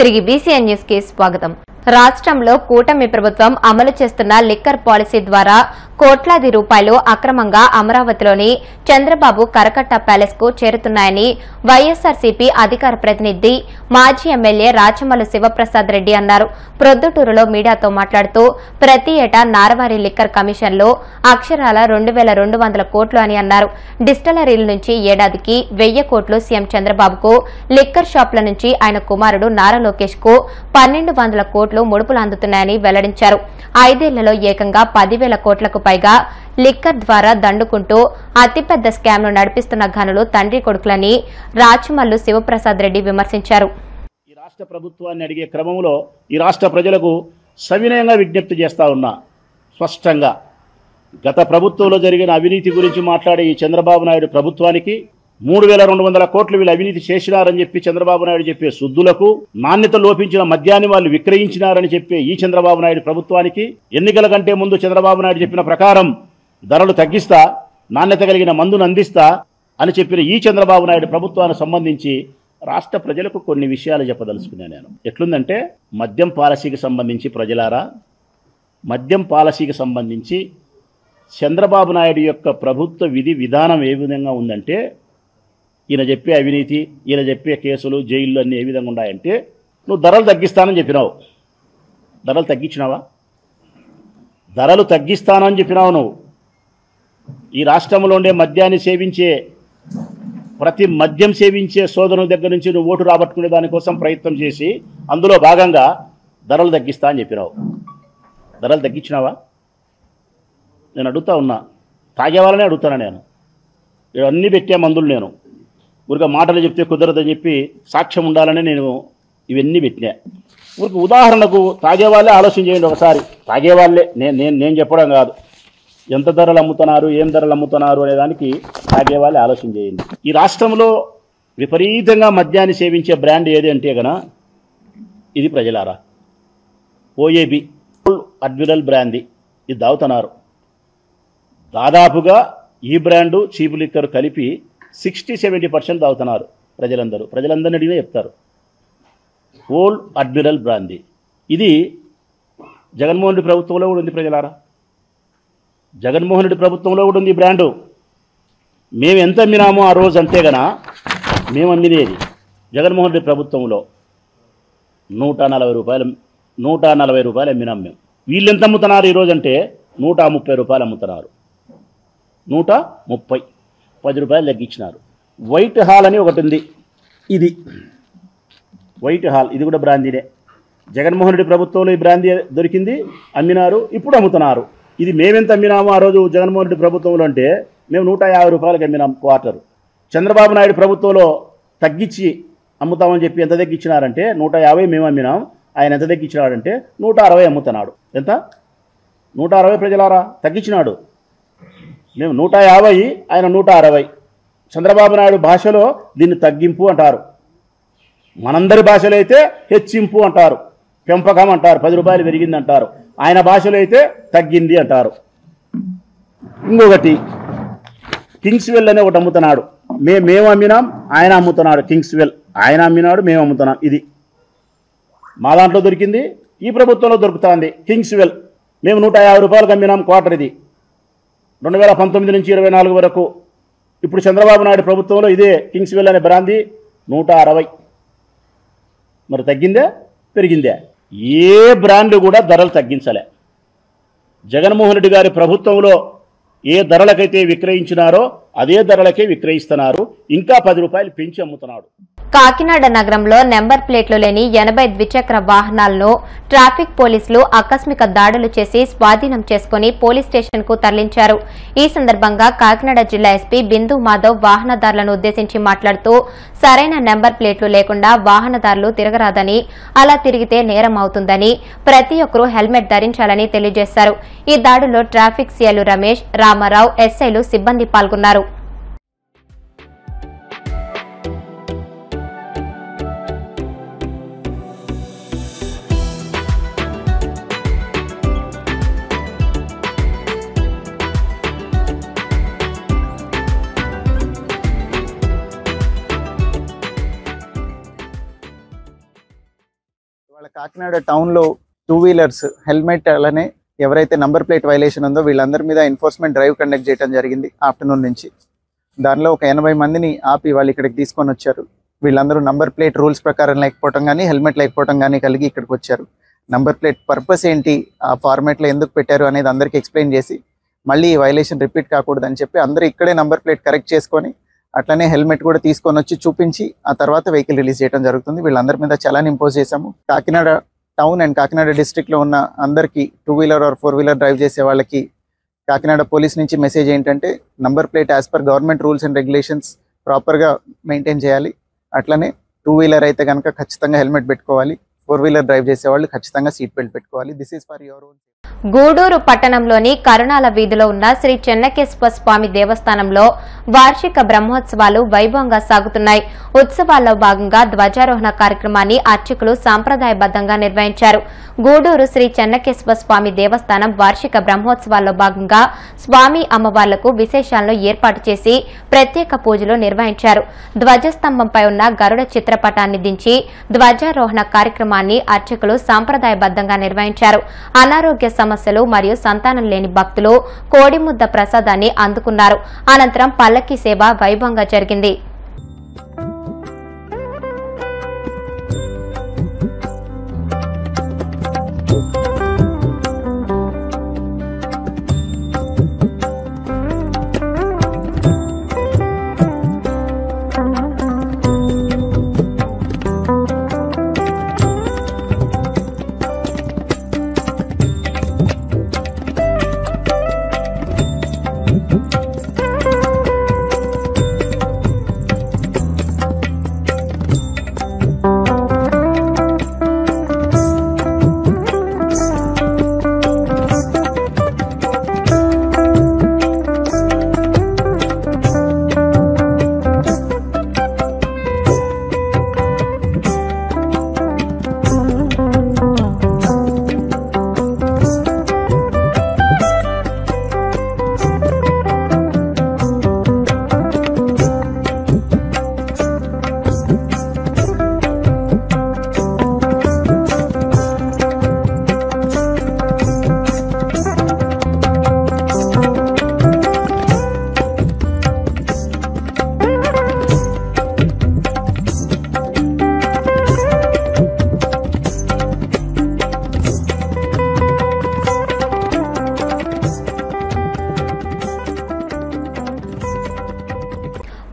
తిరిగి BCN news కి స్వాగతం. రాష్ట్రంలో కూటమి ప్రభుత్వం అమలు చేస్తున్న లిక్కర్ పాలసీ ద్వారా కోట్లాది రూపాయలు అక్రమంగా అమరావతిలోని చంద్రబాబు కరకట్ట ప్యాలెస్ కు చేరుతున్నాయని వైఎస్ఆర్సీపీ అధికార ప్రతినిధి మాజీ ఎమ్మెల్యే రాచమల్లు శివప్రసాద్ రెడ్డి అన్నారు. ప్రొద్దుటూరులో మీడియాతో మాట్లాడుతూ ప్రతి ఏటా నారవారి లిక్కర్ కమిషన్లో అక్షరాల 2200 కోట్లు అని అన్నారు. డిస్టిలరీల నుంచి ఏడాదికి 1000 కోట్లు సీఎం చంద్రబాబుకు, లిక్కర్ షాపుల నుంచి ఆయన కుమారుడు నారా లోకేష్ కు 1200 కోట్లు ముడుపులు అందుతున్నాయని వెల్లడించారు. 5 ఏళ్లలో ఏకంగా 10,000 కోట్లకు పైగా లిక్కర్ ద్వారా దండుకుంటూ అతిపెద్ద స్కామ్ ను నడిపిస్తున్న ఘనులు తండ్రి కొడుకులని రాచమల్లు శివప్రసాద్ రెడ్డి విమర్శించారు. ఈ రాష్ట్ర ప్రభుత్వాన్ని అడిగే క్రమంలో ఈ రాష్ట్ర ప్రజలకు సవినయంగా విజ్ఞప్తి చేస్తా ఉన్నా. స్పష్టంగా గత ప్రభుత్వంలో జరిగిన అవినీతి గురించి మాట్లాడే ఈ చంద్రబాబు నాయుడు ప్రభుత్వానికి 3200 కోట్లు వీళ్ళు అవినీతి చేసినారని చెప్పి చంద్రబాబు నాయుడు చెప్పే శుద్ధులకు, నాణ్యత లోపించిన మద్యాన్ని వాళ్ళు విక్రయించినారని చెప్పే ఈ చంద్రబాబు నాయుడు ప్రభుత్వానికి ఎన్నికల కంటే ముందు చంద్రబాబు నాయుడు చెప్పిన ప్రకారం ధరలు తగ్గిస్తా, నాణ్యత కలిగిన మందును అందిస్తా అని చెప్పిన ఈ చంద్రబాబు నాయుడు ప్రభుత్వానికి సంబంధించి రాష్ట్ర ప్రజలకు కొన్ని విషయాలు చెప్పదలుచుకున్నాను నేను. ఎట్లుందంటే మద్యం పాలసీకి సంబంధించి ప్రజలారా, మద్యం పాలసీకి సంబంధించి చంద్రబాబు నాయుడు యొక్క ప్రభుత్వ విధానం ఏ విధంగా ఉందంటే, ఈయన చెప్పే అవినీతి, ఈయన చెప్పే కేసులు, జైళ్ళు అన్నీ ఏ విధంగా ఉన్నాయంటే, నువ్వు ధరలు తగ్గిస్తానని చెప్పినావు, ధరలు తగ్గించినావా? ధరలు తగ్గిస్తానని చెప్పినావు నువ్వు. ఈ రాష్ట్రంలో ఉండే మద్యాన్ని సేవించే ప్రతి మద్యం సేవించే సోదరుల దగ్గర నుంచి నువ్వు ఓటు రాబట్టుకునే దానికోసం ప్రయత్నం చేసి అందులో భాగంగా ధరలు తగ్గిస్తా అని చెప్పినావు. ధరలు తగ్గించినావా? నేను అడుగుతా ఉన్నా, తాగేవాళ్ళనే అడుగుతాను నేను. ఇవన్నీ పెట్టే మందులు నేను ఊరిక మాటలు చెప్తే కుదరదని చెప్పి సాక్ష్యం ఉండాలని నేను ఇవన్నీ పెట్టినా. ఊరికి ఉదాహరణకు తాగేవాళ్ళే ఆలోచన చేయండి ఒకసారి. తాగేవాళ్ళే, నేను చెప్పడం కాదు. ఎంత ధరలు అమ్ముతున్నారు, ఏం ధరలు అమ్ముతున్నారు అనే దానికి తాగేవాళ్ళే ఆలోచన చేయండి. ఈ రాష్ట్రంలో విపరీతంగా మద్యాన్ని సేవించే బ్రాండ్ ఏది అంటే గన ఇది ప్రజలారా, ఓఏబి అడ్మిరల్ బ్రాంది. ఇది తాగుతున్నారు. దాదాపుగా ఈ బ్రాండు చీప్ లిక్కర్ కలిపి 60-70% తాగుతున్నారు ప్రజలందరినీ అడిగినా చెప్తారు. Old admiral brandy. ఇది జగన్మోహన్ రెడ్డి ప్రభుత్వంలో కూడా ఉంది ప్రజలారా, జగన్మోహన్ రెడ్డి ప్రభుత్వంలో కూడా ఉంది బ్రాండు. మేము ఎంత అమ్మినామో ఆ రోజు అంతేగాన మేము అమ్మినేది జగన్మోహన్ రెడ్డి ప్రభుత్వంలో 140 రూపాయలు అమ్మినాం మేము. వీళ్ళు ఎంత అమ్ముతున్నారు ఈరోజు అంటే 130 రూపాయలు అమ్ముతున్నారు. 130, 10 రూపాయలు తగ్గించినారు. వైట్ హాల్ అని ఒకటి ఉంది. ఇది వైట్ హాల్, ఇది కూడా బ్రాందీనే. జగన్మోహన్ రెడ్డి ప్రభుత్వంలో ఈ బ్రాందీ దొరికింది, అమ్మినారు, ఇప్పుడు అమ్ముతున్నారు. ఇది మేమెంత అమ్మినామో ఆ రోజు జగన్మోహన్ రెడ్డి ప్రభుత్వంలో అంటే మేము 150 రూపాయలకి అమ్మినాం క్వార్టర్. చంద్రబాబు నాయుడు ప్రభుత్వంలో తగ్గించి అమ్ముతామని చెప్పి ఎంత తగ్గించినారంటే 150 మేము అమ్మినాం. ఆయన ఎంత తగ్గించినాడంటే 160 అమ్ముతున్నాడు. ఎంత? 160 ప్రజలారా తగ్గించినాడు. మేము 150, ఆయన 160. చంద్రబాబు నాయుడు భాషలో దీన్ని తగ్గింపు అంటారు, మనందరి భాషలో అయితే హెచ్చింపు అంటారు, పెంపకం అంటారు, 10 రూపాయలు పెరిగింది అంటారు. ఆయన భాషలో అయితే తగ్గింది అంటారు. ఇంకొకటి కింగ్స్వెల్ అనే ఒకటి అమ్ముతున్నాడు. మేము అమ్మినాం, ఆయన అమ్ముతున్నాడు. కింగ్స్వెల్ ఆయన అమ్మినాడు, మేము అమ్ముతున్నాం. ఇది మా దాంట్లో దొరికింది, ఈ ప్రభుత్వంలో దొరుకుతుంది కింగ్స్వెల్. మేము 150 రూపాయలకు అమ్మినాం క్వార్టర్. ఇది 2019 నుంచి 24 వరకు. ఇప్పుడు చంద్రబాబు నాయుడు ప్రభుత్వంలో ఇదే కింగ్స్వెల్ అనే బ్రాందీ 160. మరి తగ్గిందే పెరిగిందే? ఏ బ్రాండ్ కూడా ధరలు తగ్గించలే. జగన్మోహన్ రెడ్డి గారి ప్రభుత్వంలో ఏ ధరలకైతే విక్రయించినారో అదే ధరలకే విక్రయిస్తున్నారు. ఇంకా 10 రూపాయలు పెంచి అమ్ముతున్నాడు. కాకినాడ నగరంలో నెంబర్ ప్లేట్లు లేని 80 ద్విచక్ర వాహనాలను ట్రాఫిక్ పోలీసులు ఆకస్మిక దాడులు చేసి స్వాధీనం చేసుకుని పోలీస్ స్టేషన్ కు తరలించారు. ఈ సందర్భంగా కాకినాడ జిల్లా ఎస్పీ బిందు మాధవ్ వాహనదారులను ఉద్దేశించి మాట్లాడుతూ సరైన నెంబర్ ప్లేట్లు లేకుండా వాహనదారులు తిరగరాదని, అలా తిరిగితే నేరం అవుతుందని, ప్రతి ఒక్కరూ హెల్మెట్ ధరించాలని తెలియజేశారు. ఈ దాడులో ట్రాఫిక్ సీఐలు రమేష్, రామారావు, ఎస్ఐలు సిబ్బంది పాల్గొన్నారు. వాళ్ళ కాకినాడ టౌన్లో 2 వీలర్స్ హెల్మెట్ అలానే ఎవరైతే నంబర్ ప్లేట్ వైలేషన్ ఉందో వీళ్ళందరి మీద ఎన్ఫోర్స్మెంట్ డ్రైవ్ కండక్ట్ చేయడం జరిగింది ఆఫ్టర్నూన్ నుంచి. దానిలో ఒక 80 మందిని ఆపి వాళ్ళు ఇక్కడికి తీసుకొని వచ్చారు. వీళ్ళందరూ నంబర్ ప్లేట్ రూల్స్ ప్రకారం లేకపోవడం కానీ హెల్మెట్ లేకపోవడం కానీ కలిగి ఇక్కడికి వచ్చారు. నంబర్ ప్లేట్ పర్పస్ ఏంటి, ఆ ఫార్మాట్లో ఎందుకు పెట్టారు అనేది అందరికీ ఎక్స్ప్లెయిన్ చేసి మళ్ళీ ఈ వైలేషన్ రిపీట్ కాకూడదని చెప్పి అందరూ ఇక్కడే నంబర్ ప్లేట్ కరెక్ట్ చేసుకొని అట్లనే హెల్మెట్ కూడా తీసుకొని వచ్చి చూపించి ఆ తర్వాత వెహికల్ రిలీజ్ చేయడం జరుగుతుంది. వీళ్ళందరి మీద చలాన్ ఇంపోజ్ చేశాము. కాకినాడ టౌన్ అండ్ కాకినాడ డిస్ట్రిక్ట్లో ఉన్న అందరికీ 2 వీలర్ ఆర్ 4 వీలర్ డ్రైవ్ చేసే వాళ్ళకి కాకినాడ పోలీస్ నుంచి మెసేజ్ ఏంటంటే number plate as per government rules and regulations ప్రాపర్గా మెయింటైన్ చేయాలి. అట్లనే 2 వీలర్ అయితే కనుక ఖచ్చితంగా హెల్మెట్ పెట్టుకోవాలి. 4 వీలర్ డ్రైవ్ చేసే వాళ్ళు ఖచ్చితంగా సీట్ బెల్ట్ పెట్టుకోవాలి. This is for your own. Gudur పట్టణంలోని కరుణాల వీధిలో ఉన్న శ్రీ చెన్నకేశ్వర స్వామి దేవస్థానంలో వార్షిక బ్రహ్మోత్సవాలు వైభవంగా సాగుతున్నాయి. ఉత్సవాల్లో భాగంగా ధ్వజారోహణ కార్యక్రమాన్ని అర్చకులు సాంప్రదాయబద్దంగా నిర్వహించారు. గూడూరు శ్రీ చెన్నకేశ్వర స్వామి దేవస్థానం వార్షిక బ్రహ్మోత్సవాల్లో భాగంగా స్వామి అమ్మవార్లకు విశేషాలను ఏర్పాటు చేసి ప్రత్యేక పూజలు నిర్వహించారు. ధ్వజస్తంభంపై ఉన్న గరుడ చిత్రపటాన్ని దించి ధ్వజారోహణ కార్యక్రమాన్ని అర్చకులు సాంప్రదాయబద్దంగా నిర్వహించారు. అనారోగ్య సమస్యలు మరియు సంతానం లేని భక్తులు కోడిముద్ద ప్రసాదాన్ని అందుకున్నారు. అనంతరం పల్లకి సేవ వైభవంగా జరిగింది.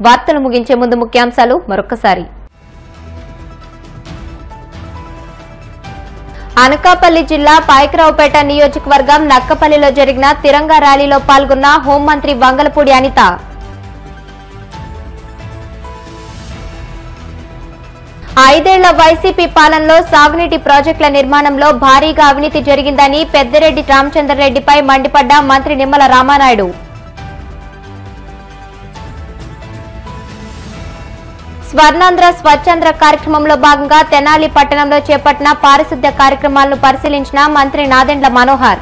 వార్తలు ముగించే ముందు ముఖ్యాంశాలు మరొకసారి. అనకాపల్లి జిల్లా పాయకరావుపేట నియోజకవర్గం నక్కపల్లిలో జరిగిన తిరంగా ర్యాలీలో పాల్గొన్న హోంమంత్రి వంగలపూడి అనిత. ఐదేళ్ల వైసీపీ పాలనలో సాగునీటి ప్రాజెక్టుల నిర్మాణంలో భారీగా అవినీతి జరిగిందని పెద్దిరెడ్డి రామచంద్రరెడ్డిపై మండిపడ్డ మంత్రి నిమ్మల రామానాయుడు. స్వర్ణాంధ్ర స్వచ్ఛాంధ్ర కార్యక్రమంలో భాగంగా తెనాలి పట్టణంలో చేపట్టిన పారిశుద్ధ్య కార్యక్రమాలను పరిశీలించిన మంత్రి నాదెండ్ల మనోహర్.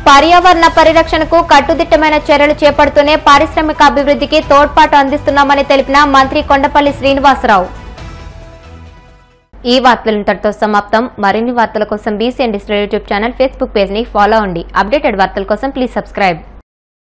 పర్యావరణ పరిరక్షణకు కట్టుదిట్టమైన చర్యలు చేపడుతూనే పారిశ్రామిక అభివృద్ధికి తోడ్పాటు అందిస్తున్నామని తెలిపిన మంత్రి కొండపల్లి శ్రీనివాసరావు. ఈ వార్తలు ఇంతటితో సమాప్తం. మరిన్ని వార్తల కోసం BCN digital YouTube channel, Facebook page ని ఫాలో అవ్వండి. అప్డేటెడ్ వార్తల కోసం ప్లీజ్ సబ్స్క్రైబ్.